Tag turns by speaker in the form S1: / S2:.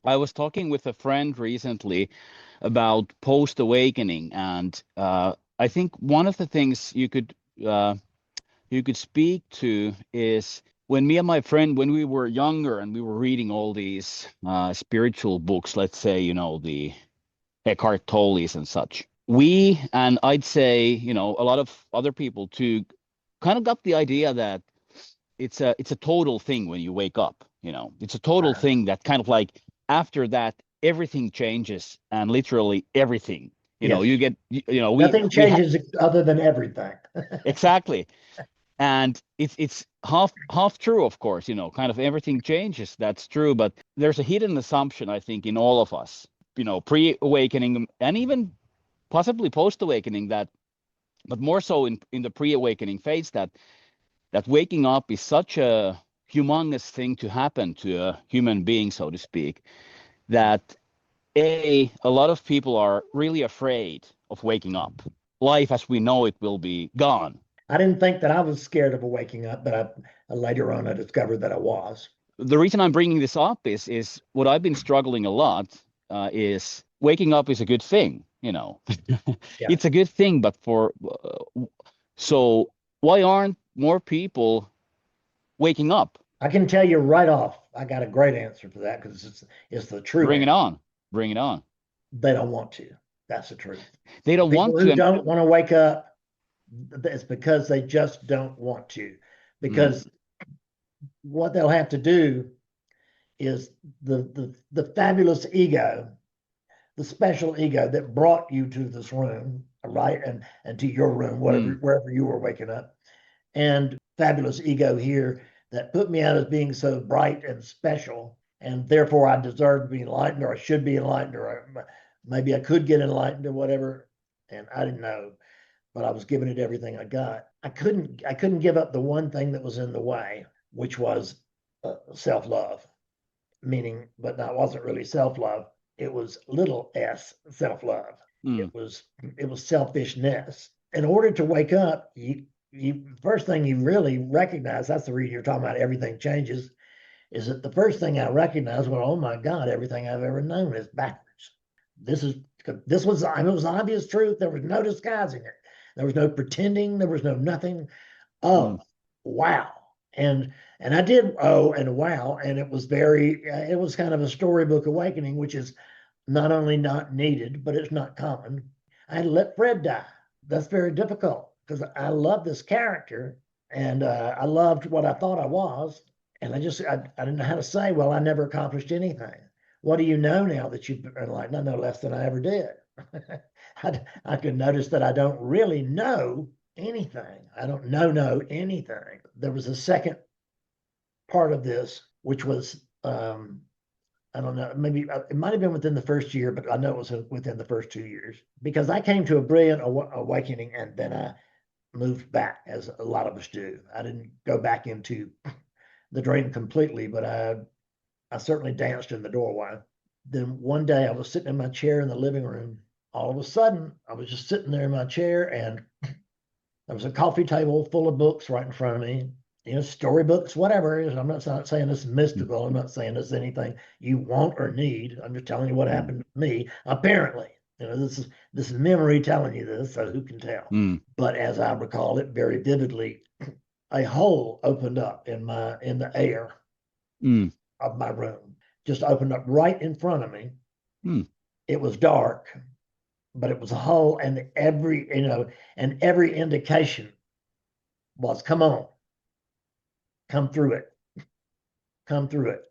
S1: I was talking with a friend recently about post-awakening, and I think one of the things uh, you could speak to is when me and my friend, when we were younger and we were reading all these spiritual books, let's say, the Eckhart Tolle's and such. We, and I'd say, a lot of other people too, kind of got the idea that it's a total thing when you wake up, it's a total
S2: Uh,
S1: thing that kind of like after that everything changes and literally everything,
S2: yes.
S1: you get,
S2: Nothing
S1: we have
S2: changes other than everything.
S1: exactly. And it's half true, of course, kind of everything changes, that's true, but there's a hidden assumption, I think, in all of us, pre-awakening and even possibly post-awakening, that but more so in the pre-awakening phase, that waking up is such a humongous thing to happen to a human being, so to speak, that a lot of people are really afraid of waking up. Life as we know it will be gone.
S2: I didn't think that I was scared of waking up, but later on I discovered that I was.
S1: The reason I'm bringing this up is what I've been struggling a lot, is waking up is a good thing,
S2: Yeah.
S1: it's a good thing, but so why aren't more people waking up?
S2: I can tell you right off, I got a great answer for that because it's the true
S1: Bring it
S2: answer.
S1: on, bring it on.
S2: They don't want to. That's the truth.
S1: They
S2: The
S1: don't
S2: people
S1: want to,
S2: who
S1: and
S2: don't want to wake up, it's because they just don't want to.
S1: mm,
S2: Because what they'll have to do is the fabulous ego, the special ego that brought you to this room, right? And to your room, whatever,
S1: mm,
S2: wherever you were waking up, and fabulous ego here that put me out as being so bright and special, and therefore I deserve to be enlightened, or I should be enlightened, or maybe I could get enlightened, or whatever. And I didn't know, but I was giving it everything I got. I couldn't give up the one thing that was in the way, which was self-love. Meaning, but that wasn't really self-love. It was little s self-love.
S1: mm,
S2: It was selfishness. In order to wake up, you first thing you really recognize, that's the reason you're talking about everything changes, is that the first thing I recognize, well, oh my God, everything I've ever known is backwards. This is this was it was obvious truth. There was no disguising it. There was no pretending. There was no nothing.
S1: mm,
S2: Oh, wow. And I did and wow, and it was kind of a storybook awakening, which is not only not needed, but it's not common. I had to let Fred die. That's very difficult because I love this character, and I loved what I thought I was, and I didn't know how to say, well, I never accomplished anything. What do you know now that you've been enlightened? I know less than I ever did. I could notice that I don't really know anything. I don't know anything. There was a second part of this, which was I don't know, maybe it might have been within the first year, but I know it was within the first 2 years because I came to a brilliant awakening, and then I moved back, as a lot of us do. I didn't go back into the dream completely, but I certainly danced in the doorway. Then one day I was sitting in my chair in the living room. All of a sudden, I was just sitting there in my chair, and there was a coffee table full of books right in front of me, storybooks, whatever it is. I'm not saying this is
S1: mm,
S2: mystical. I'm not saying this is anything you want or need. I'm just telling you what
S1: mm,
S2: happened to me. Apparently, this is memory telling you this, so who can tell?
S1: mm,
S2: But as I recall it very vividly, a hole opened up in the air
S1: mm,
S2: of my room, just opened up right in front of me.
S1: mm.
S2: It was dark, but it was a hole, and every indication was, come on, come through it, come through it.